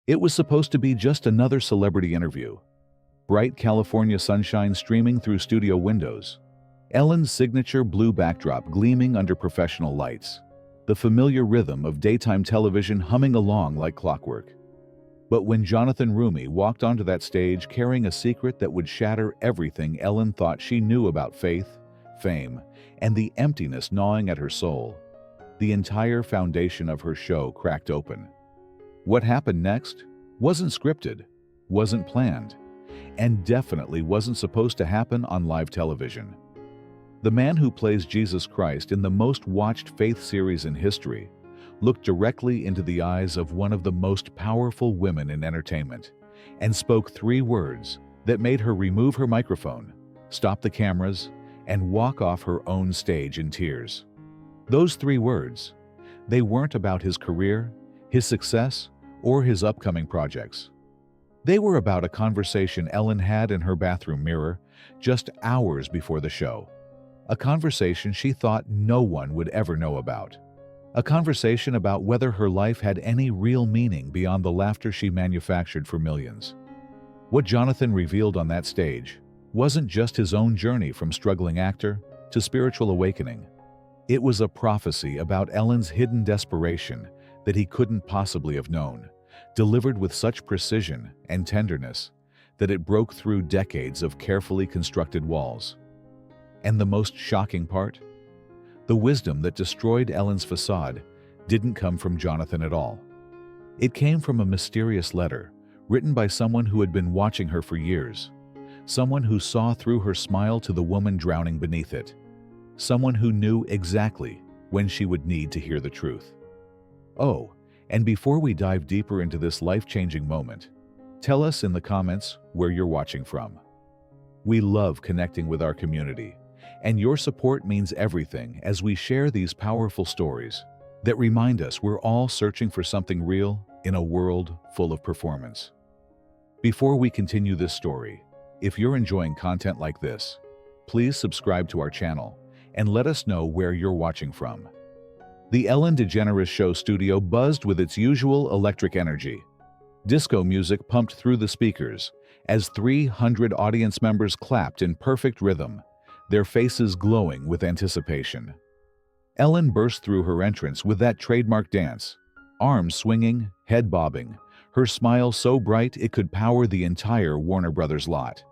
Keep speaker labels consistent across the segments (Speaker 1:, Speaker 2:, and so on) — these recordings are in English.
Speaker 1: It was supposed to be just another celebrity interview. Bright California sunshine streaming through studio windows. Ellen's signature blue backdrop gleaming under professional lights. The familiar rhythm of daytime television humming along like clockwork. But when Jonathan Roumie walked onto that stage carrying a secret that would shatter everything Ellen thought she knew about faith, fame, and the emptiness gnawing at her soul, the entire foundation of her show cracked open. What happened next wasn't scripted, wasn't planned, and definitely wasn't supposed to happen on live television. The man who plays Jesus Christ in the most watched faith series in history looked directly into the eyes of one of the most powerful women in entertainment and spoke 3 words that made her remove her microphone, stop the cameras, and walk off her own stage in tears. Those 3 words, they weren't about his career, his success, or his upcoming projects. They were about a conversation Ellen had in her bathroom mirror just hours before the show. A conversation she thought no one would ever know about. A conversation about whether her life had any real meaning beyond the laughter she manufactured for millions. What Jonathan revealed on that stage wasn't just his own journey from struggling actor to spiritual awakening. It was a prophecy about Ellen's hidden desperation that he couldn't possibly have known, delivered with such precision and tenderness that it broke through decades of carefully constructed walls. And the most shocking part? The wisdom that destroyed Ellen's facade didn't come from Jonathan at all. It came from a mysterious letter written by someone who had been watching her for years, someone who saw through her smile to the woman drowning beneath it, someone who knew exactly when she would need to hear the truth. Oh, and before we dive deeper into this life-changing moment, tell us in the comments where you're watching from. We love connecting with our community, and your support means everything as we share these powerful stories that remind us we're all searching for something real in a world full of performance. Before we continue this story, if you're enjoying content like this, please subscribe to our channel and let us know where you're watching from. The Ellen DeGeneres show studio buzzed with its usual electric energy. Disco music pumped through the speakers as 300 audience members clapped in perfect rhythm, their faces glowing with anticipation. Ellen burst through her entrance with that trademark dance, arms swinging, head bobbing, her smile so bright it could power the entire Warner Brothers lot.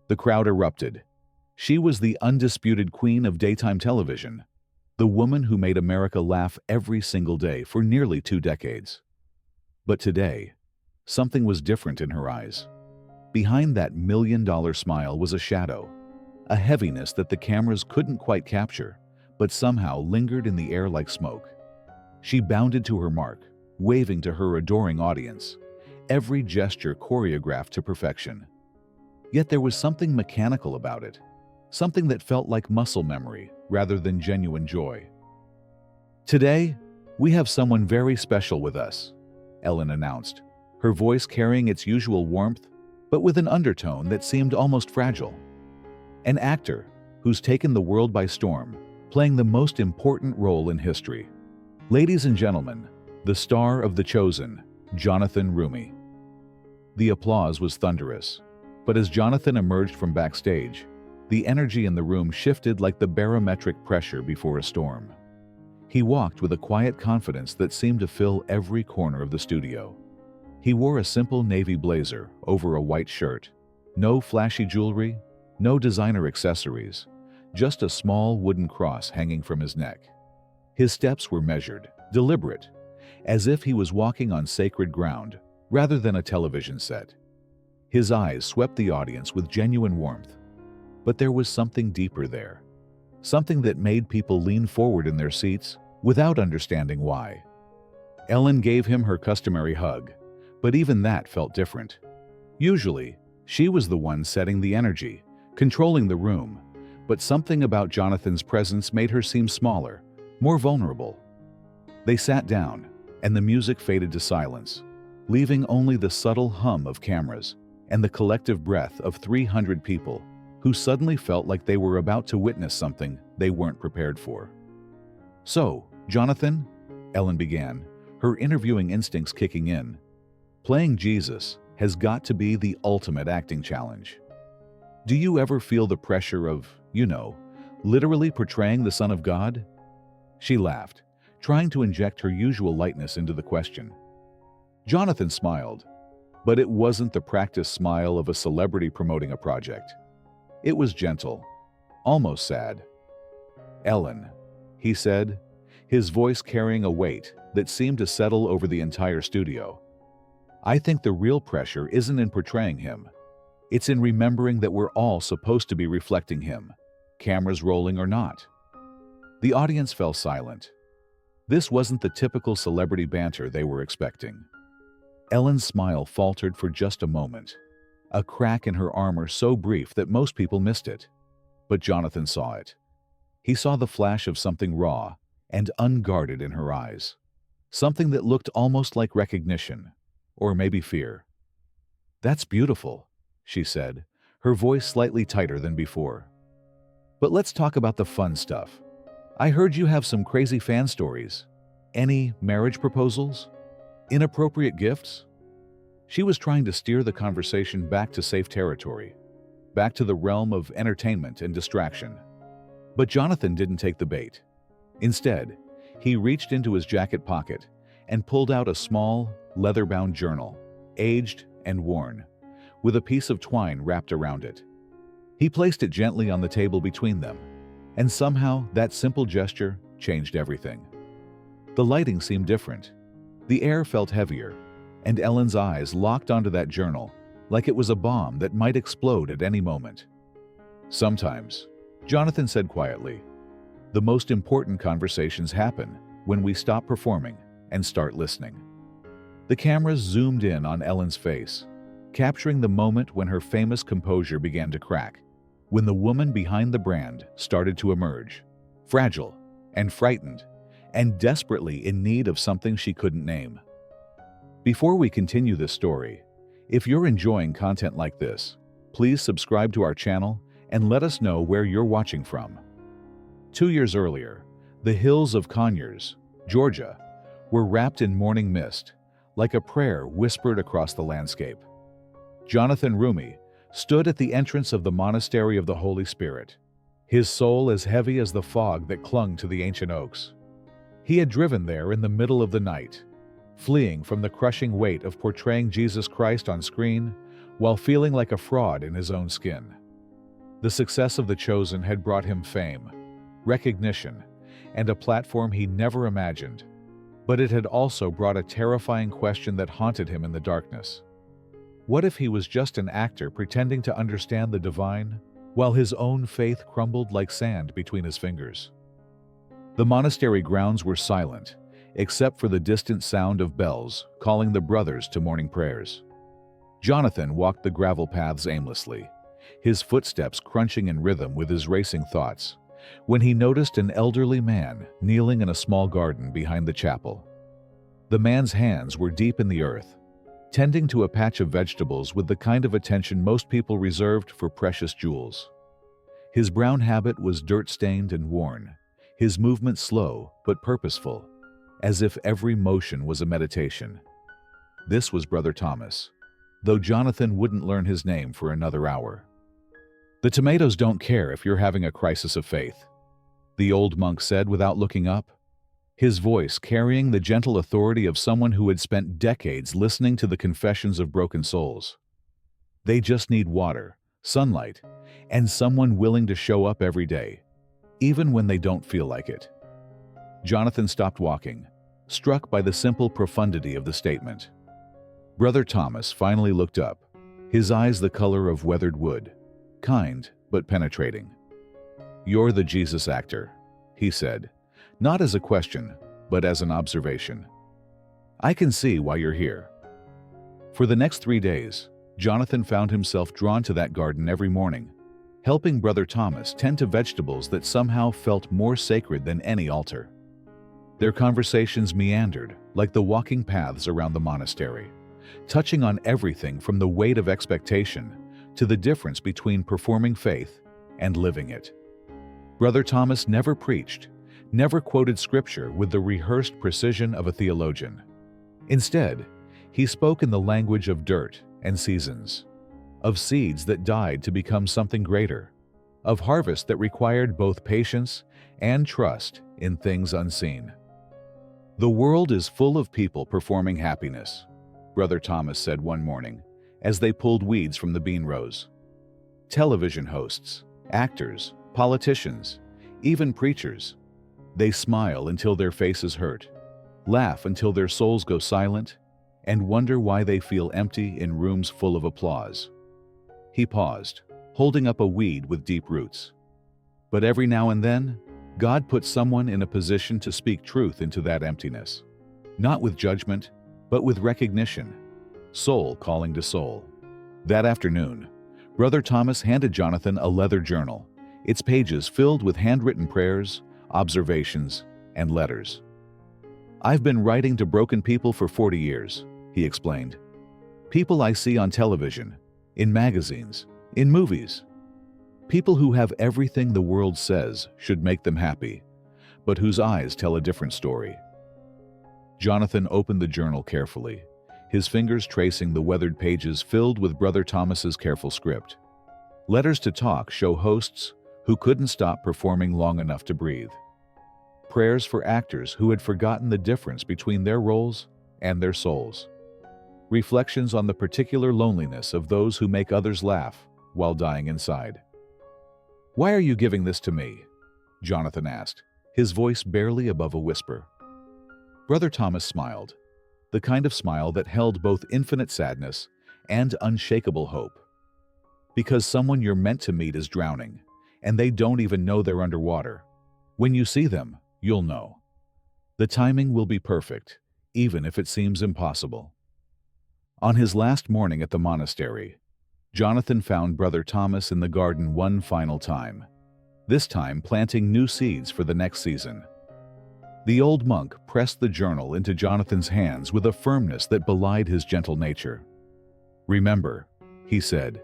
Speaker 1: The crowd erupted. She was the undisputed queen of daytime television, the woman who made America laugh every single day for nearly 2 decades. But today, something was different in her eyes. Behind that million-dollar smile was a shadow, a heaviness that the cameras couldn't quite capture, but somehow lingered in the air like smoke. She bounded to her mark, waving to her adoring audience, every gesture choreographed to perfection. Yet there was something mechanical about it, something that felt like muscle memory rather than genuine joy. Today, we have someone very special with us, Ellen announced, her voice carrying its usual warmth, but with an undertone that seemed almost fragile. An actor who's taken the world by storm, playing the most important role in history. Ladies and gentlemen, the star of The Chosen, Jonathan Roumie. The applause was thunderous, but as Jonathan emerged from backstage, the energy in the room shifted like the barometric pressure before a storm. He walked with a quiet confidence that seemed to fill every corner of the studio. He wore a simple navy blazer over a white shirt, no flashy jewelry, no designer accessories, just a small wooden cross hanging from his neck. His steps were measured, deliberate, as if he was walking on sacred ground rather than a television set. His eyes swept the audience with genuine warmth. But there was something deeper there, something that made people lean forward in their seats without understanding why. Ellen gave him her customary hug, but even that felt different. Usually, she was the one setting the energy, controlling the room, but something about Jonathan's presence made her seem smaller, more vulnerable. They sat down, and the music faded to silence, leaving only the subtle hum of cameras and the collective breath of 300 people who suddenly felt like they were about to witness something they weren't prepared for. "So, Jonathan," Ellen began, her interviewing instincts kicking in, Playing Jesus has got to be the ultimate acting challenge. Do you ever feel the pressure of, literally portraying the Son of God? She laughed, trying to inject her usual lightness into the question. Jonathan smiled, but it wasn't the practiced smile of a celebrity promoting a project. It was gentle, almost sad. "Ellen," he said, his voice carrying a weight that seemed to settle over the entire studio. "I think the real pressure isn't in portraying him. It's in remembering that we're all supposed to be reflecting him, cameras rolling or not." The audience fell silent. This wasn't the typical celebrity banter they were expecting. Ellen's smile faltered for just a moment, a crack in her armor so brief that most people missed it. But Jonathan saw it. He saw the flash of something raw and unguarded in her eyes, something that looked almost like recognition, or maybe fear. "That's beautiful," she said, her voice slightly tighter than before. "But let's talk about the fun stuff. I heard you have some crazy fan stories. Any marriage proposals? Inappropriate gifts?" She was trying to steer the conversation back to safe territory, back to the realm of entertainment and distraction. But Jonathan didn't take the bait. Instead, he reached into his jacket pocket and pulled out a small, leather-bound journal, aged and worn, with a piece of twine wrapped around it. He placed it gently on the table between them, and somehow that simple gesture changed everything. The lighting seemed different. The air felt heavier, and Ellen's eyes locked onto that journal like it was a bomb that might explode at any moment. "Sometimes," Jonathan said quietly, "the most important conversations happen when we stop performing and start listening." The cameras zoomed in on Ellen's face, capturing the moment when her famous composure began to crack, when the woman behind the brand started to emerge, fragile and frightened, and desperately in need of something she couldn't name. Before we continue this story, if you're enjoying content like this, please subscribe to our channel and let us know where you're watching from. 2 years earlier, the hills of Conyers, Georgia, were wrapped in morning mist, like a prayer whispered across the landscape. Jonathan Roumie stood at the entrance of the Monastery of the Holy Spirit, his soul as heavy as the fog that clung to the ancient oaks. He had driven there in the middle of the night, fleeing from the crushing weight of portraying Jesus Christ on screen while feeling like a fraud in his own skin. The success of The Chosen had brought him fame, recognition, and a platform he never imagined, but it had also brought a terrifying question that haunted him in the darkness. What if he was just an actor pretending to understand the divine, while his own faith crumbled like sand between his fingers? The monastery grounds were silent, except for the distant sound of bells calling the brothers to morning prayers. Jonathan walked the gravel paths aimlessly, his footsteps crunching in rhythm with his racing thoughts, when he noticed an elderly man kneeling in a small garden behind the chapel. The man's hands were deep in the earth, tending to a patch of vegetables with the kind of attention most people reserved for precious jewels. His brown habit was dirt-stained and worn, his movement slow but purposeful, as if every motion was a meditation. This was Brother Thomas, though Jonathan wouldn't learn his name for another hour. "The tomatoes don't care if you're having a crisis of faith," the old monk said without looking up, his voice carrying the gentle authority of someone who had spent decades listening to the confessions of broken souls. "They just need water, sunlight, and someone willing to show up every day, even when they don't feel like it." Jonathan stopped walking, struck by the simple profundity of the statement. Brother Thomas finally looked up, his eyes the color of weathered wood, kind but penetrating. "You're the Jesus actor," he said, not as a question, but as an observation. "I can see why you're here." For the next 3 days, Jonathan found himself drawn to that garden every morning, helping Brother Thomas tend to vegetables that somehow felt more sacred than any altar. Their conversations meandered like the walking paths around the monastery, touching on everything from the weight of expectation to the difference between performing faith and living it. Brother Thomas never preached, never quoted scripture with the rehearsed precision of a theologian. Instead, He spoke in the language of dirt and seasons, of seeds that died to become something greater, of harvest that required both patience and trust in things unseen. "The world is full of people performing happiness," Brother Thomas said one morning as they pulled weeds from the bean rows. "Television hosts, actors, politicians, even preachers. They smile until their faces hurt, laugh until their souls go silent, and wonder why they feel empty in rooms full of applause." He paused, holding up a weed with deep roots. "But every now and then, God puts someone in a position to speak truth into that emptiness. Not with judgment, but with recognition. Soul calling to soul." That afternoon, Brother Thomas handed Jonathan a leather journal, its pages filled with handwritten prayers, observations, and letters. "I've been writing to broken people for 40 years, he explained. "People I see on television, in magazines, in movies. People who have everything the world says should make them happy, but whose eyes tell a different story." Jonathan opened the journal carefully, his fingers tracing the weathered pages filled with Brother Thomas's careful script. Letters to talk show hosts who couldn't stop performing long enough to breathe. Prayers for actors who had forgotten the difference between their roles and their souls. Reflections on the particular loneliness of those who make others laugh while dying inside. "Why are you giving this to me?" Jonathan asked, his voice barely above a whisper. Brother Thomas smiled, the kind of smile that held both infinite sadness and unshakable hope. "Because someone you're meant to meet is drowning, and they don't even know they're underwater. When you see them, you'll know. The timing will be perfect, even if it seems impossible." On his last morning at the monastery, Jonathan found Brother Thomas in the garden one final time, this time planting new seeds for the next season. The old monk pressed the journal into Jonathan's hands with a firmness that belied his gentle nature. "Remember," he said,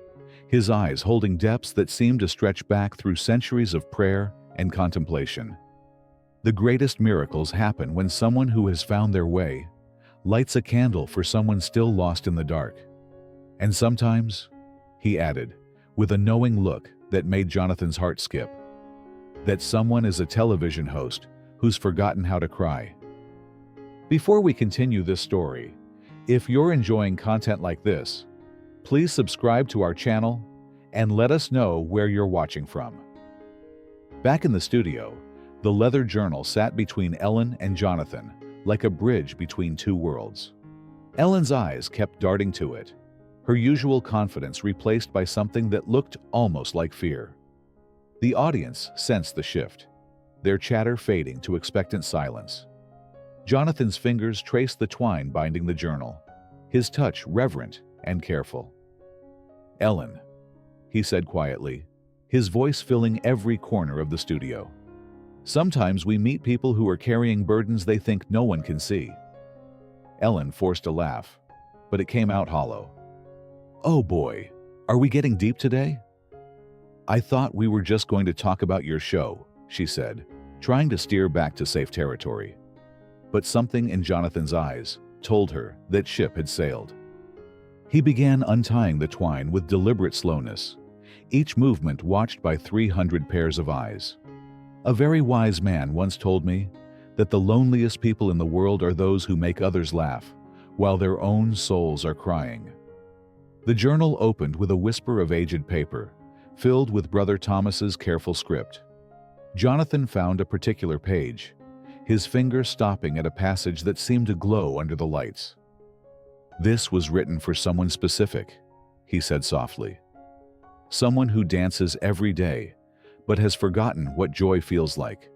Speaker 1: his eyes holding depths that seemed to stretch back through centuries of prayer and contemplation. "The greatest miracles happen when someone who has found their way lights a candle for someone still lost in the dark. And sometimes," he added, with a knowing look that made Jonathan's heart skip, "that someone is a television host who's forgotten how to cry." Before we continue this story, if you're enjoying content like this, please subscribe to our channel and let us know where you're watching from. Back in the studio, the leather journal sat between Ellen and Jonathan, like a bridge between two worlds. Ellen's eyes kept darting to it, her usual confidence replaced by something that looked almost like fear. The audience sensed the shift, their chatter fading to expectant silence. Jonathan's fingers traced the twine binding the journal, his touch reverent and careful. "Ellen," he said quietly, his voice filling every corner of the studio. "Sometimes we meet people who are carrying burdens they think no one can see." Ellen forced a laugh, but it came out hollow. "Oh boy, are we getting deep today?" "I thought we were just going to talk about your show," she said, trying to steer back to safe territory. But something in Jonathan's eyes told her that ship had sailed. He began untying the twine with deliberate slowness, each movement watched by 300 pairs of eyes. "A very wise man once told me that the loneliest people in the world are those who make others laugh, while their own souls are crying." The journal opened with a whisper of aged paper, filled with Brother Thomas's careful script. Jonathan found a particular page, his finger stopping at a passage that seemed to glow under the lights. "This was written for someone specific," he said softly. "Someone who dances every day, but has forgotten what joy feels like.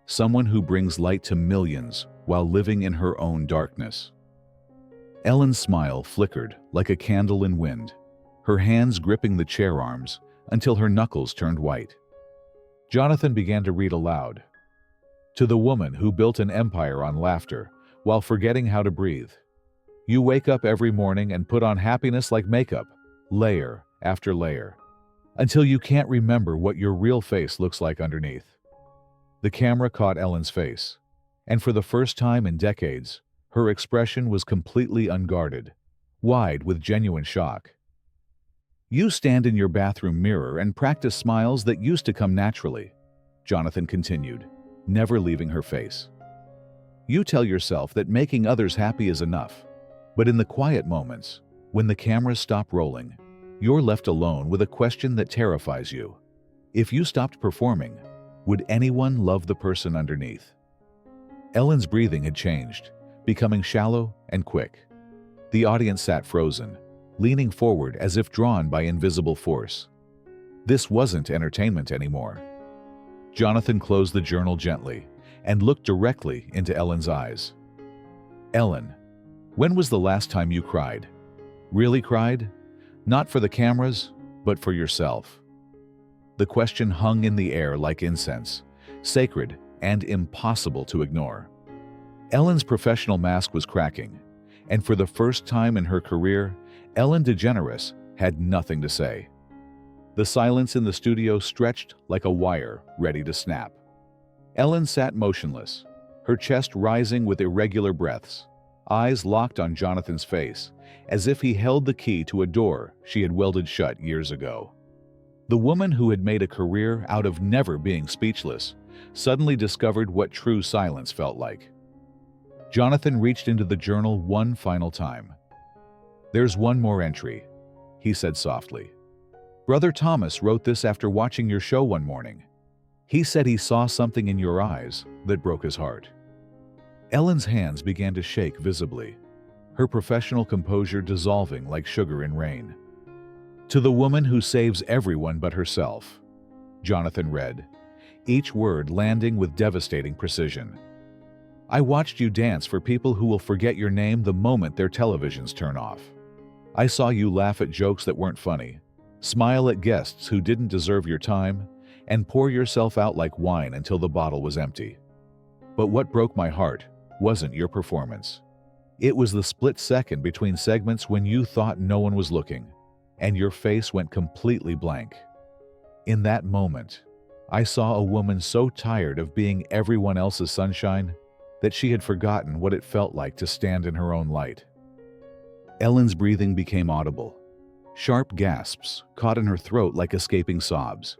Speaker 1: Someone who brings light to millions while living in her own darkness." Ellen's smile flickered like a candle in wind, her hands gripping the chair arms until her knuckles turned white. Jonathan began to read aloud. "To the woman who built an empire on laughter while forgetting how to breathe. You wake up every morning and put on happiness like makeup, layer after layer, until you can't remember what your real face looks like underneath." The camera caught Ellen's face, and for the first time in decades, Her expression was completely unguarded, wide with genuine shock. "You stand in your bathroom mirror and practice smiles that used to come naturally," Jonathan continued, never leaving her face. "You tell yourself that making others happy is enough, but in the quiet moments, when the cameras stop rolling, you're left alone with a question that terrifies you. If you stopped performing, would anyone love the person underneath?" Ellen's breathing had changed, becoming shallow and quick. The audience sat frozen, leaning forward as if drawn by invisible force. This wasn't entertainment anymore. Jonathan closed the journal gently and looked directly into Ellen's eyes. "Ellen, when was the last time you cried? Really cried? Not for the cameras, but for yourself?" The question hung in the air like incense, sacred and impossible to ignore. Ellen's professional mask was cracking, and for the first time in her career, Ellen DeGeneres had nothing to say. The silence in the studio stretched like a wire ready to snap. Ellen sat motionless, her chest rising with irregular breaths, eyes locked on Jonathan's face, as if he held the key to a door she had welded shut years ago. The woman who had made a career out of never being speechless suddenly discovered what true silence felt like. Jonathan reached into the journal one final time. "There's one more entry," he said softly. "Brother Thomas wrote this after watching your show one morning. He said he saw something in your eyes that broke his heart." Ellen's hands began to shake visibly, her professional composure dissolving like sugar in rain. "To the woman who saves everyone but herself," Jonathan read, each word landing with devastating precision. "I watched you dance for people who will forget your name the moment their televisions turn off. I saw you laugh at jokes that weren't funny, smile at guests who didn't deserve your time, and pour yourself out like wine until the bottle was empty. But what broke my heart wasn't your performance. It was the split second between segments when you thought no one was looking, and your face went completely blank. In that moment, I saw a woman so tired of being everyone else's sunshine that she had forgotten what it felt like to stand in her own light." Ellen's breathing became audible. Sharp gasps caught in her throat like escaping sobs.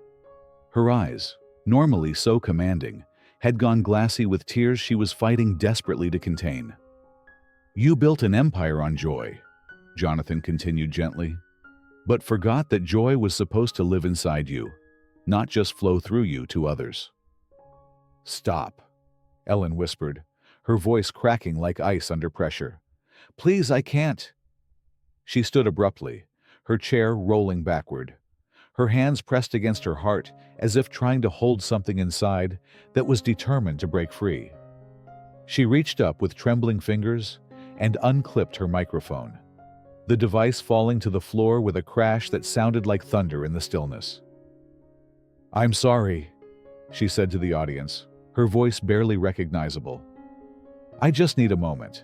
Speaker 1: Her eyes, normally so commanding, had gone glassy with tears she was fighting desperately to contain. "You built an empire on joy," Jonathan continued gently, "but forgot that joy was supposed to live inside you, not just flow through you to others." "Stop," Ellen whispered, her voice cracking like ice under pressure. "Please, I can't." She stood abruptly, her chair rolling backward, her hands pressed against her heart as if trying to hold something inside that was determined to break free. She reached up with trembling fingers and unclipped her microphone, the device falling to the floor with a crash that sounded like thunder in the stillness. "I'm sorry," she said to the audience, her voice barely recognizable. "I just need a moment."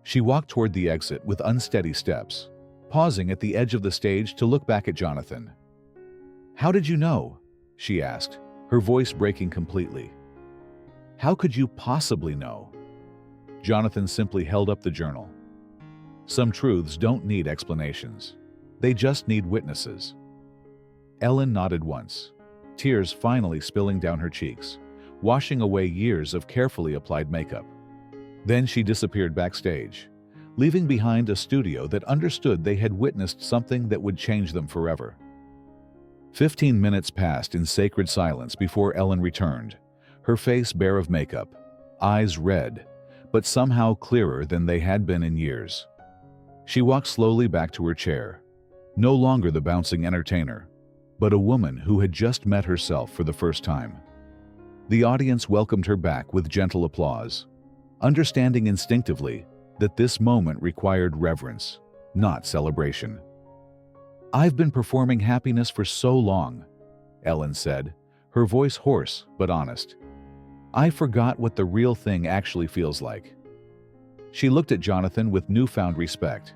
Speaker 1: She walked toward the exit with unsteady steps, pausing at the edge of the stage to look back at Jonathan. "How did you know?" she asked, her voice breaking completely. "How could you possibly know?" Jonathan simply held up the journal. "Some truths don't need explanations. They just need witnesses." Ellen nodded once, tears finally spilling down her cheeks, washing away years of carefully applied makeup. Then she disappeared backstage, leaving behind a studio that understood they had witnessed something that would change them forever. 15 minutes passed in sacred silence before Ellen returned, her face bare of makeup, eyes red, but somehow clearer than they had been in years. She walked slowly back to her chair, no longer the bouncing entertainer, but a woman who had just met herself for the first time. The audience welcomed her back with gentle applause, understanding instinctively that this moment required reverence, not celebration. "I've been performing happiness for so long," Ellen said, her voice hoarse but honest. "I forgot what the real thing actually feels like." She looked at Jonathan with newfound respect,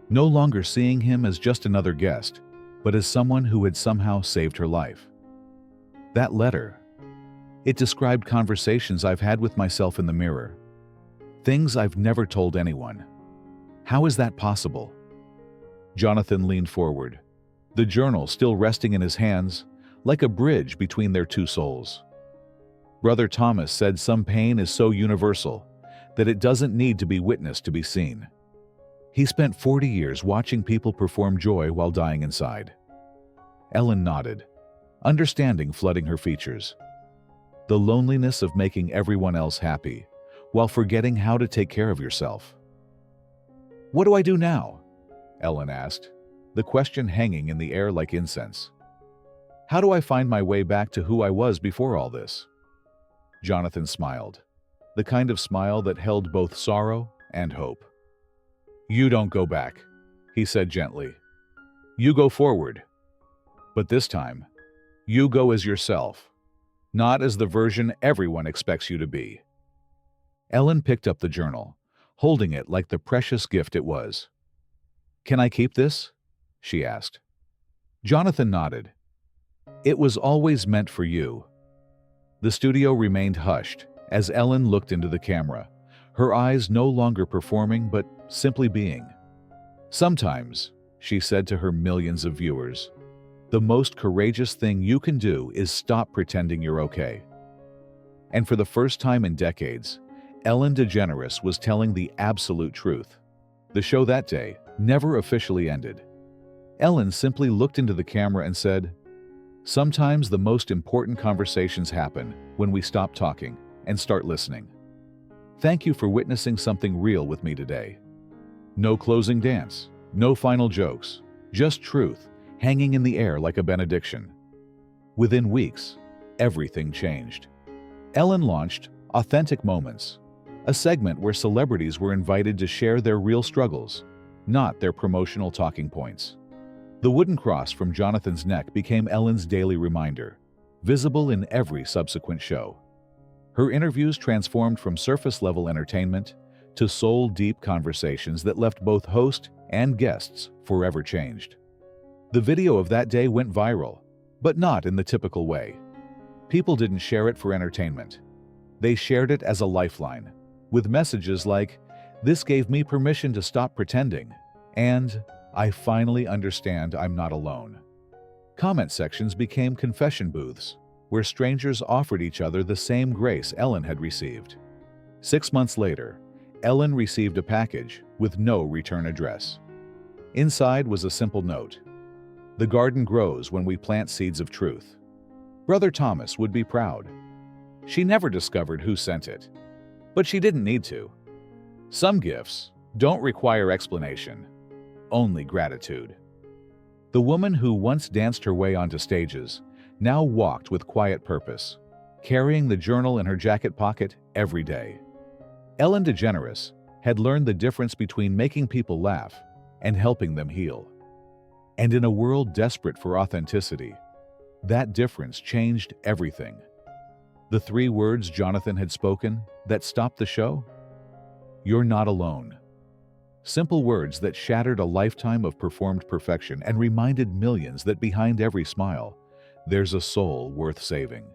Speaker 1: no longer seeing him as just another guest, but as someone who had somehow saved her life. "That letter. It described conversations I've had with myself in the mirror. Things I've never told anyone. How is that possible? Jonathan leaned forward, the journal still resting in his hands, like a bridge between their two souls. Brother Thomas said some pain is so universal that it doesn't need to be witnessed to be seen. He spent 40 years watching people perform joy while dying inside. Ellen nodded, understanding flooding her features. The loneliness of making everyone else happy, while forgetting how to take care of yourself. "What do I do now?" Ellen asked, the question hanging in the air like incense. "How do I find my way back to who I was before all this?" Jonathan smiled, the kind of smile that held both sorrow and hope. "You don't go back," he said gently. "You go forward. But this time, you go as yourself, not as the version everyone expects you to be." Ellen picked up the journal, holding it like the precious gift it was. "Can I keep this?" she asked. Jonathan nodded. "It was always meant for you." The studio remained hushed as Ellen looked into the camera, her eyes no longer performing but simply being. "Sometimes," she said to her millions of viewers, "the most courageous thing you can do is stop pretending you're okay." And for the first time in decades, Ellen DeGeneres was telling the absolute truth. The show that day never officially ended. Ellen simply looked into the camera and said, "Sometimes the most important conversations happen when we stop talking and start listening. Thank you for witnessing something real with me today. No closing dance, no final jokes, just truth hanging in the air like a benediction." Within weeks, everything changed. Ellen launched Authentic Moments, a segment where celebrities were invited to share their real struggles, not their promotional talking points. The wooden cross from Jonathan's neck became Ellen's daily reminder, visible in every subsequent show. Her interviews transformed from surface-level entertainment to soul-deep conversations that left both host and guests forever changed. The video of that day went viral, but not in the typical way. People didn't share it for entertainment. They shared it as a lifeline, with messages like, "This gave me permission to stop pretending," and "I finally understand I'm not alone." Comment sections became confession booths, where strangers offered each other the same grace Ellen had received. 6 months later, Ellen received a package with no return address. Inside was a simple note: "The garden grows when we plant seeds of truth." Brother Thomas would be proud. She never discovered who sent it, but she didn't need to. Some gifts don't require explanation, only gratitude. The woman who once danced her way onto stages now walked with quiet purpose, carrying the journal in her jacket pocket every day. Ellen DeGeneres had learned the difference between making people laugh and helping them heal. And in a world desperate for authenticity, that difference changed everything. The 3 words Jonathan had spoken that stopped the show? "You're not alone." Simple words that shattered a lifetime of performed perfection and reminded millions that behind every smile, there's a soul worth saving.